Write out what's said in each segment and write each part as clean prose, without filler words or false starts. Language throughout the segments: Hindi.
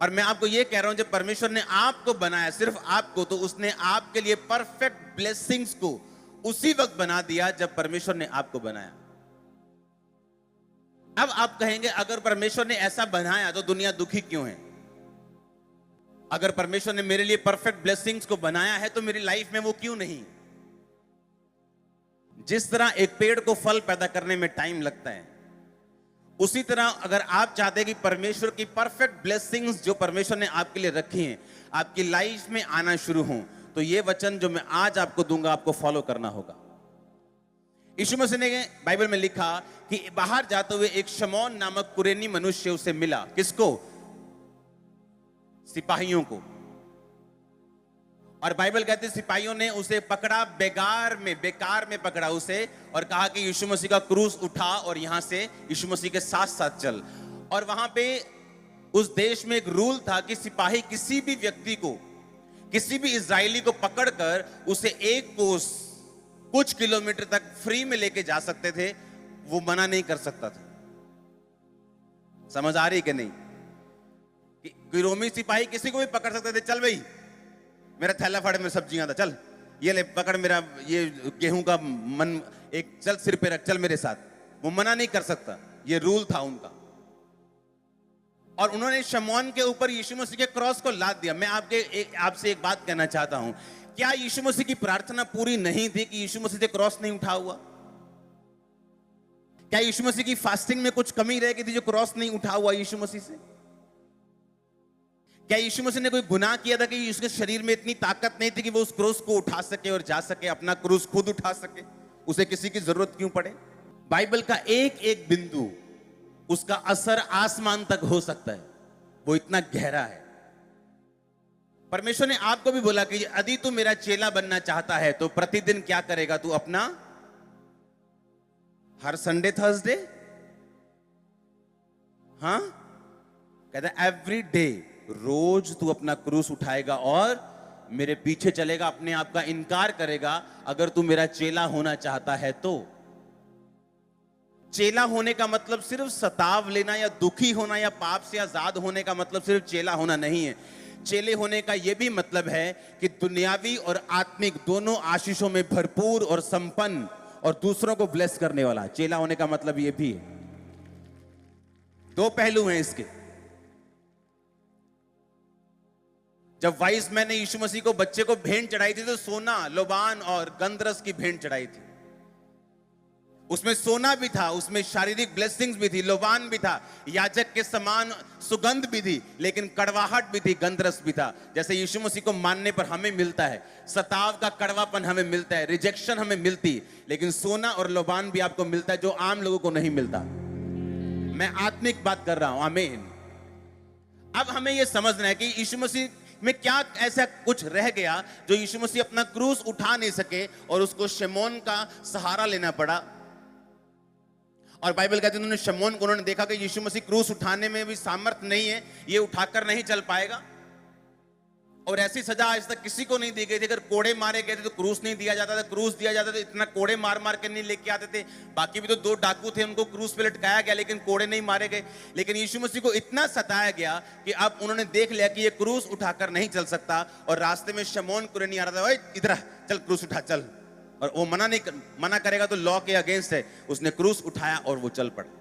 और मैं आपको ये कह रहा हूं, जब परमेश्वर ने आपको बनाया, सिर्फ आपको, तो उसने आपके लिए परफेक्ट ब्लेसिंग्स को उसी वक्त बना दिया जब परमेश्वर ने आपको बनाया। अब आप कहेंगे, अगर परमेश्वर ने ऐसा बनाया तो दुनिया दुखी क्यों है? अगर परमेश्वर ने मेरे लिए परफेक्ट ब्लेसिंग्स को बनाया है तो मेरी लाइफ में वो क्यों नहीं? जिस तरह एक पेड़ को फल पैदा करने में टाइम लगता है, उसी तरह अगर आप चाहते हैं कि परमेश्वर की परफेक्ट ब्लेसिंग्स जो परमेश्वर ने आपके लिए रखी हैं आपकी लाइफ में आना शुरू हों, तो ये वचन जो मैं आज आपको दूंगा आपको फॉलो करना होगा। यीशु मसीह ने बाइबल में लिखा कि बाहर जाते हुए एक शमौन नामक कुरेनी मनुष्य उसे मिला। किसको? सिपाहियों को। और बाइबल कहती है सिपाहियों ने उसे पकड़ा, बेकार में पकड़ा उसे, और कहा कि यीशु मसीह का क्रूस उठा और यहां से यीशु मसीह के साथ साथ चल। और वहां पे उस देश में एक रूल था कि सिपाही किसी भी व्यक्ति को, किसी भी इजरायली को पकड़कर उसे एक कोस कुछ किलोमीटर तक फ्री में लेके जा सकते थे, वो मना नहीं कर सकता था। समझ आ रही कि नहीं? कि रोमी सिपाही किसी को भी पकड़ सकते थे, चल भाई मेरा थैला फाड़े में सब्जियां था, चल ये ले पकड़ मेरा ये गेहूं का मन, एक चल सिर पे रख, चल मेरे साथ। वो मना नहीं कर सकता, ये रूल था उनका। और उन्होंने शमौन के ऊपर यीशु मसीह के क्रॉस को लाद दिया। मैं आपसे एक बात कहना चाहता हूं, क्या यीशु मसीह की प्रार्थना पूरी नहीं थी कि यीशु मसीह से क्रॉस नहीं उठा हुआ? क्या यीशु मसीह की फास्टिंग में कुछ कमी रह गई थी जो क्रॉस नहीं उठा हुआ यीशु मसीह से? क्या यीशु मसीह ने कोई गुनाह किया था कि उसके शरीर में इतनी ताकत नहीं थी कि वो उस क्रूस को उठा सके और जा सके, अपना क्रूस खुद उठा सके? उसे किसी की जरूरत क्यों पड़े? बाइबल का एक एक बिंदु, उसका असर आसमान तक हो सकता है, वो इतना गहरा है। परमेश्वर ने आपको भी बोला कि यदि तू मेरा चेला बनना चाहता है तो प्रतिदिन क्या करेगा? तू अपना हर संडे थर्सडे, हाँ कहता है एवरी डे, रोज तू अपना क्रूस उठाएगा और मेरे पीछे चलेगा, अपने आप का इनकार करेगा अगर तू मेरा चेला होना चाहता है तो। चेला होने का मतलब सिर्फ सताव लेना या दुखी होना या पाप से आजाद होने का मतलब सिर्फ चेला होना नहीं है। चेले होने का यह भी मतलब है कि दुनियावी और आत्मिक दोनों आशीषों में भरपूर और संपन्न और दूसरों को ब्लेस करने वाला। चेला होने का मतलब यह भी है। दो पहलू हैं इसके। जब वाइस मैन ने यीशु मसीह को बच्चे को भेंट चढ़ाई थी तो सोना, लोबान और गंधरस की भेंट चढ़ाई थी। उसमें सोना भी था, उसमें शारीरिक ब्लेसिंग्स भी थी, लोबान भी था, याजक के समान सुगंध भी थी, लेकिन कड़वाहट भी थी, गंधरस भी था। जैसे यीशु मसीह को मानने पर हमें मिलता है, सताव का कड़वापन हमें मिलता है, रिजेक्शन हमें मिलती, लेकिन सोना और लोबान भी आपको मिलता है जो आम लोगों को नहीं मिलता। मैं आत्मिक बात कर रहा हूं, आमीन। अब हमें यह समझना है कि यीशु मसीह में क्या ऐसा कुछ रह गया जो यीशु मसीह अपना क्रूस उठा नहीं सके और उसको शमौन का सहारा लेना पड़ा। और बाइबल कहती है उन्होंने शमौन को, उन्होंने देखा कि यीशु मसीह क्रूस उठाने में भी सामर्थ नहीं है, ये उठाकर नहीं चल पाएगा। और ऐसी सजा आज तक किसी को नहीं दी गई थी। अगर कोड़े मारे गए थे तो क्रूस नहीं दिया जाता था, क्रूस दिया जाता था इतना कोड़े मार मार के नहीं लेके आते थे। बाकी भी तो दो डाकू थे, उनको क्रूस पे लटकाया गया लेकिन कोड़े नहीं मारे गए। लेकिन यीशु मसीह को इतना सताया गया कि अब उन्होंने देख लिया कि ये क्रूस उठाकर नहीं चल सकता। और रास्ते में शमौन कुरेनी आ रहा था, ओए इधर चल क्रूस उठा चल, और वो मना करेगा तो लॉ के अगेंस्ट है। उसने क्रूस उठाया और वो चल पड़ा।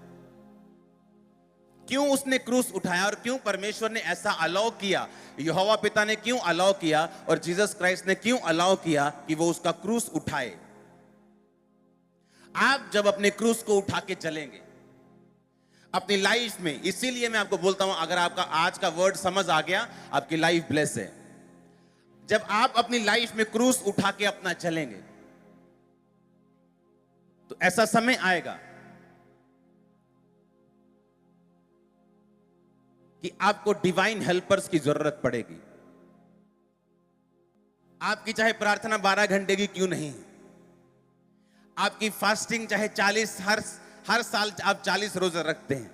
क्यों उसने क्रूस उठाया और क्यों परमेश्वर ने ऐसा अलाउ किया? यहोवा पिता ने क्यों अलाउ किया और जीसस क्राइस्ट ने क्यों अलाउ किया कि वो उसका क्रूस उठाए? आप जब अपने क्रूस को उठा के चलेंगे अपनी लाइफ में, इसीलिए मैं आपको बोलता हूं, अगर आपका आज का वर्ड समझ आ गया, आपकी लाइफ ब्लेस है। जब आप अपनी लाइफ में क्रूस उठा के अपना चलेंगे तो ऐसा समय आएगा कि आपको डिवाइन हेल्पर्स की जरूरत पड़ेगी। आपकी चाहे प्रार्थना 12 घंटे की क्यों नहीं, आपकी फास्टिंग चाहे 40, हर साल आप 40 रोजे रखते हैं,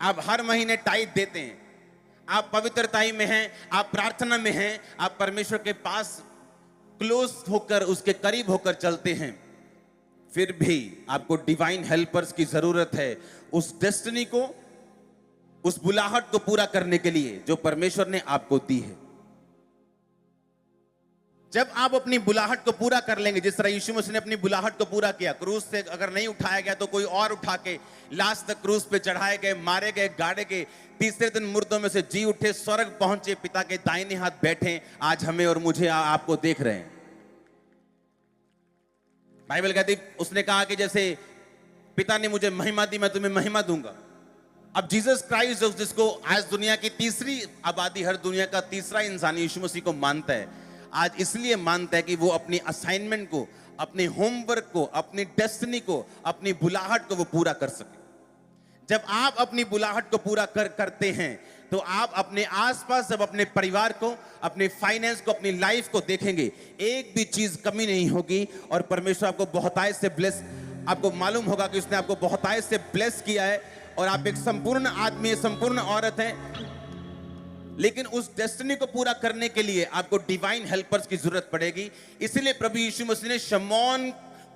आप हर महीने टाइट देते हैं, आप पवित्रताई में हैं, आप प्रार्थना में हैं, आप परमेश्वर के पास क्लोज होकर, उसके करीब होकर चलते हैं, फिर भी आपको डिवाइन हेल्पर्स की जरूरत है उस डेस्टिनी को, उस बुलाहट को पूरा करने के लिए जो परमेश्वर ने आपको दी है। जब आप अपनी बुलाहट को पूरा कर लेंगे, जिस तरह यीशु मसीह ने अपनी बुलाहट को पूरा किया, क्रूस से अगर नहीं उठाया गया तो कोई और उठा के लास्ट तक क्रूस पे चढ़ाए गए, मारे गए, गाड़े गए, तीसरे दिन मुर्दों में से जी उठे, स्वर्ग पहुंचे, पिता के दाहिने हाथ बैठे, आज हमें और मुझे आपको देख रहे हैं। बाइबल कहती, उसने कहा कि जैसे पिता ने मुझे महिमा दी, मैं तुम्हें महिमा दूंगा। अब जीसस क्राइस्ट जिसको आज दुनिया की तीसरी आबादी, हर दुनिया का तीसरा इंसान यीशु मसीह को मानता है, आज इसलिए मानता है कि वो अपनी असाइनमेंट को, अपने होमवर्क को, अपनी डेस्टिनी को, अपनी बुलाहट को वो पूरा कर सके। जब आप अपनी बुलाहट को पूरा करते हैं तो आप अपने आसपास, जब अपने परिवार को, अपने फाइनेंस को, अपनी लाइफ को देखेंगे, एक भी चीज कमी नहीं होगी और परमेश्वर आपको बहुतायत से ब्लेस, आपको मालूम होगा कि उसने आपको बहुतायत से ब्लेस किया है और आप एक संपूर्ण आदमी, संपूर्ण औरत हैं। लेकिन उस डेस्टिनी को पूरा करने के लिए आपको डिवाइन हेल्पर्स की जरूरत पड़ेगी। इसीलिए प्रभु यीशु मसीह ने शमौन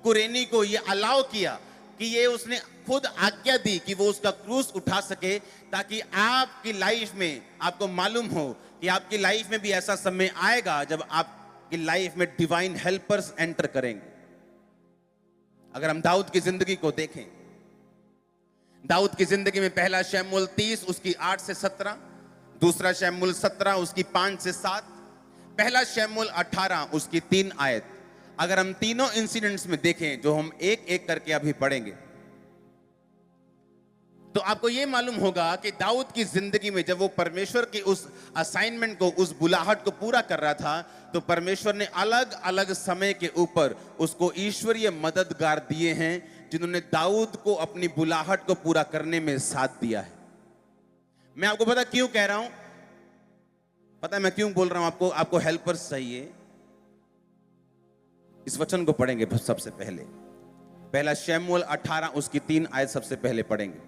कुरेनी को यह अलाउ किया कि ये उसने खुद आज्ञा दी कि वो उसका क्रूस उठा सके, ताकि आपकी लाइफ में, आपको मालूम हो कि आपकी लाइफ में भी ऐसा समय आएगा जब आपकी लाइफ में डिवाइन हेल्पर्स एंटर करेंगे। अगर हम दाऊद की जिंदगी को देखें, दाऊद की जिंदगी में पहला शमूएल 30 उसकी 8 से 17, दूसरा शमूएल 17 उसकी 5 से 7, पहला शमूएल 18 उसकी 3 आयत। अगर हम तीनों इंसिडेंट्स में देखें, जो हम एक एक करके अभी पढ़ेंगे, तो आपको यह मालूम होगा कि दाऊद की जिंदगी में जब वो परमेश्वर की उस असाइनमेंट को, उस बुलाहट को पूरा कर रहा था, तो परमेश्वर ने अलग अलग समय के ऊपर उसको ईश्वरीय मददगार दिए हैं, जिन्होंने दाऊद को अपनी बुलाहट को पूरा करने में साथ दिया है। मैं आपको पता क्यों कह रहा हूं, पता है मैं क्यों बोल रहा हूं आपको हेल्पर्स चाहिए। इस वचन को पढ़ेंगे सबसे पहले, पहला शमूएल 18 उसकी 3 आयत सबसे पहले पढ़ेंगे।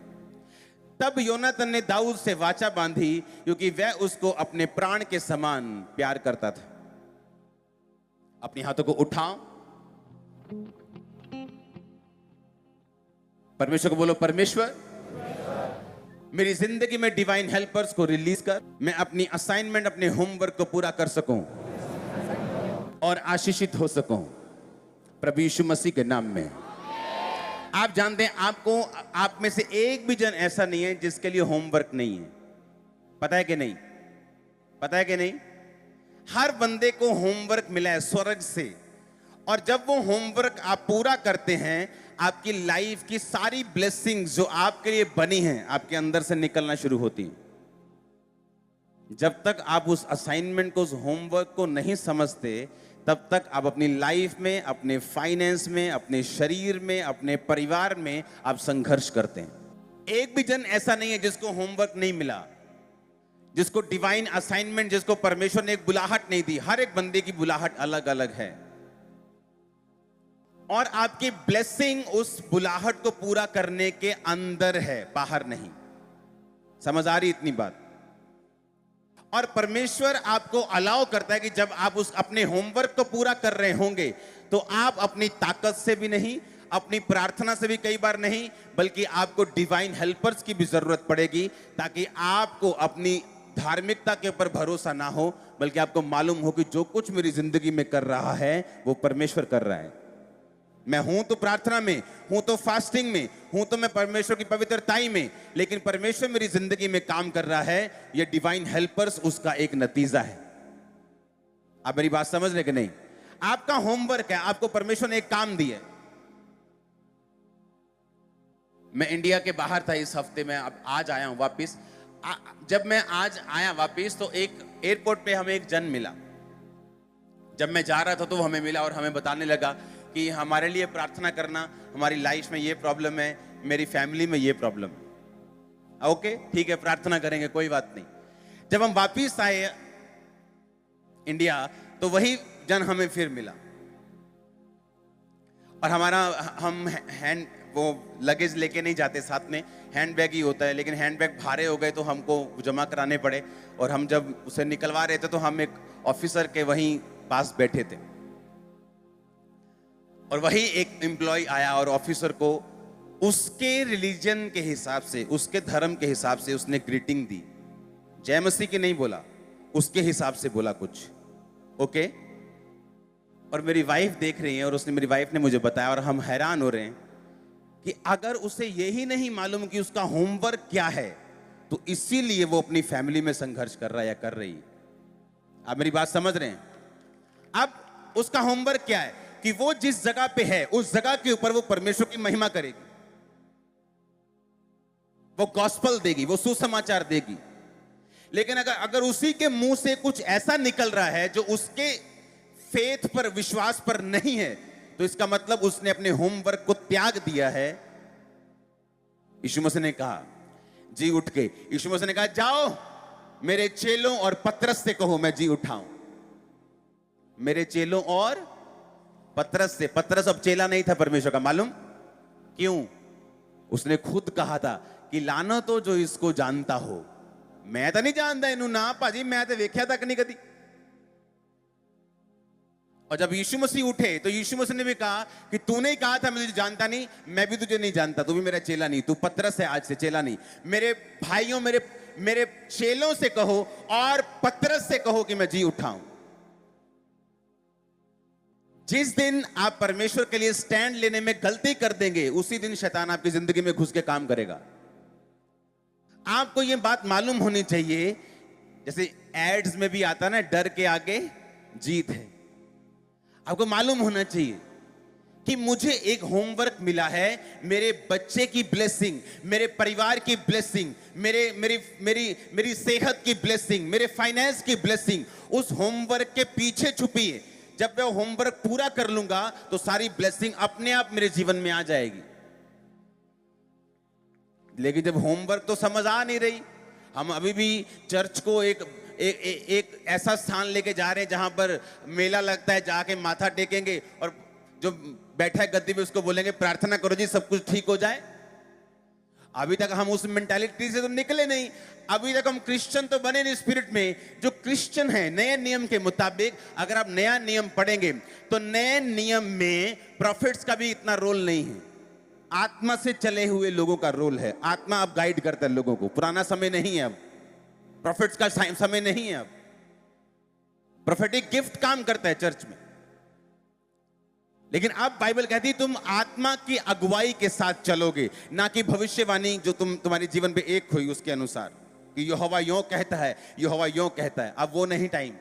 तब योनातान ने दाऊद से वाचा बांधी, क्योंकि वह उसको अपने प्राण के समान प्यार करता था। अपने हाथों को उठाओ, परमेश्वर को बोलो, परमेश्वर मेरी जिंदगी में डिवाइन हेल्पर्स को रिलीज कर, मैं अपनी असाइनमेंट, अपने होमवर्क को पूरा कर सकूं और आशीषित हो सकूं, प्रभु यीशु मसीह के नाम में। आप जानते हैं, आपको, आप में से एक भी जन ऐसा नहीं है जिसके लिए होमवर्क नहीं है। पता है कि नहीं? पता है कि नहीं? हर बंदे को होमवर्क मिला है स्वर्ग से, और जब वो होमवर्क आप पूरा करते हैं, आपकी लाइफ की सारी ब्लेसिंग्स जो आपके लिए बनी हैं आपके अंदर से निकलना शुरू होती हैं। जब तक आप उस असाइनमेंट को, उस होमवर्क को नहीं समझते, तब तक आप अपनी लाइफ में, अपने फाइनेंस में, अपने शरीर में, अपने परिवार में आप संघर्ष करते हैं। एक भी जन ऐसा नहीं है जिसको होमवर्क नहीं मिला, जिसको डिवाइन असाइनमेंट, जिसको परमेश्वर ने एक बुलाहट नहीं दी। हर एक बंदे की बुलाहट अलग अलग है, और आपकी ब्लेसिंग उस बुलाहट को पूरा करने के अंदर है, बाहर नहीं। समझ आ रही इतनी बात? और परमेश्वर आपको अलाउ करता है कि जब आप उस अपने होमवर्क को पूरा कर रहे होंगे, तो आप अपनी ताकत से भी नहीं, अपनी प्रार्थना से भी कई बार नहीं, बल्कि आपको डिवाइन हेल्पर्स की भी जरूरत पड़ेगी, ताकि आपको अपनी धार्मिकता के ऊपर भरोसा ना हो, बल्कि आपको मालूम हो कि जो कुछ मेरी जिंदगी में कर रहा है वो परमेश्वर कर रहा है। मैं हूं तो प्रार्थना में, हूं तो फास्टिंग में, हूं तो मैं परमेश्वर की पवित्रताई में, लेकिन परमेश्वर मेरी जिंदगी में काम कर रहा है। ये डिवाइन हेल्पर्स उसका एक नतीजा है। आप मेरी बात समझ रहे कि नहीं? आपका होमवर्क है, आपको परमेश्वर ने एक काम दिया है। मैं इंडिया के बाहर था इस हफ्ते में, अब आज आया हूं वापिस। जब मैं आज आया वापिस, तो एक एयरपोर्ट पे हमें एक जन मिला। जब मैं जा रहा था तो वो हमें मिला और हमें बताने लगा कि हमारे लिए प्रार्थना करना, हमारी लाइफ में ये प्रॉब्लम है, मेरी फैमिली में ये प्रॉब्लम है। ओके, ठीक है, प्रार्थना करेंगे, कोई बात नहीं। जब हम वापिस आए इंडिया, तो वही जन हमें फिर मिला, और हम हैंड, वो लगेज लेके नहीं जाते साथ में, हैंड बैग ही होता है, लेकिन हैंड बैग भारे हो गए तो हमको जमा कराने पड़े। और हम जब उसे निकलवा रहे थे तो हम एक ऑफिसर के वहीं पास बैठे थे, और वही एक एम्प्लॉय आया और ऑफिसर को उसके रिलीजन के हिसाब से, उसके धर्म के हिसाब से उसने ग्रीटिंग दी। जय मसीह की नहीं बोला, उसके हिसाब से बोला कुछ। ओके। और मेरी वाइफ देख रही है, और उसने, मेरी वाइफ ने मुझे बताया, और हम हैरान हो रहे हैं कि अगर उसे यही नहीं मालूम कि उसका होमवर्क क्या है, तो इसीलिए वो अपनी फैमिली में संघर्ष कर रहा है या कर रही है। आप मेरी बात समझ रहे हैं? अब उसका होमवर्क क्या है कि वो जिस जगह पे है, उस जगह के ऊपर वो परमेश्वर की महिमा करेगी, वो गॉस्पल देगी, वो सुसमाचार देगी। लेकिन अगर उसी के मुंह से कुछ ऐसा निकल रहा है जो उसके फेथ पर, विश्वास पर नहीं है, तो इसका मतलब उसने अपने होमवर्क को त्याग दिया है। यीशु मसीह ने कहा, जी उठ के, यीशु मसीह ने कहा, जाओ मेरे चेलों और पतरस से कहो मैं जी उठाऊं। मेरे चेलों और पतरस से। पतरस अब चेला नहीं था परमेश्वर का, मालूम क्यों? उसने खुद कहा था कि लानो तो जो इसको जानता हो। मैं तो नहीं जानता इनू ना भाजी, मैं तो वेख्या तक नहीं कदी। और जब यीशु मसीह उठे तो यीशु मसीह ने भी कहा कि तूने ही कहा था मैं तुझे जानता नहीं, मैं भी तुझे नहीं जानता, तू भी मेरा चेला नहीं, तू पतरस है आज से, चेला नहीं। मेरे भाइयों, मेरे चेलों से कहो और पतरस से कहो कि मैं जी उठाऊं। जिस दिन आप परमेश्वर के लिए स्टैंड लेने में गलती कर देंगे, उसी दिन शैतान आपकी जिंदगी में घुस के काम करेगा। आपको यह बात मालूम होनी चाहिए, जैसे एड्स में भी आता ना, डर के आगे जीत है। आपको मालूम होना चाहिए कि मुझे एक होमवर्क मिला है, मेरे बच्चे की ब्लेसिंग, मेरे परिवार की ब्लेसिंग, मेरी सेहत की ब्लेसिंग, मेरे फाइनेंस की ब्लेसिंग उस होमवर्क के पीछे छुपी है। जब मैं होमवर्क पूरा कर लूंगा तो सारी ब्लेसिंग अपने आप मेरे जीवन में आ जाएगी। लेकिन जब होमवर्क तो समझ आ नहीं रही, हम अभी भी चर्च को एक ऐसा स्थान लेके जा रहे हैं जहां पर मेला लगता है, जाके माथा टेकेंगे और जो बैठा है गद्दी में उसको बोलेंगे प्रार्थना करो जी सब कुछ ठीक हो जाए। अभी तक हम उस मेंटालिटी से तो निकले नहीं। अभी तक हम क्रिश्चियन तो बने नहीं स्पिरिट में। जो क्रिश्चियन है नए नियम के मुताबिक, अगर आप नया नियम पढ़ेंगे तो नए नियम में प्रॉफिट्स का भी इतना रोल नहीं है, आत्मा से चले हुए लोगों का रोल है। आत्मा अब गाइड करता है लोगों को। पुराना समय नहीं है, अब प्रॉफिट्स का समय नहीं है। अब प्रोफेटिक गिफ्ट काम करता है चर्च में, लेकिन अब बाइबल कहती है तुम आत्मा की अगुवाई के साथ चलोगे, ना कि भविष्यवाणी जो तुम्हारे जीवन पे एक हुई उसके अनुसार कि यहोवा यों कहता है, यहोवा यों कहता है। अब वो नहीं टाइम।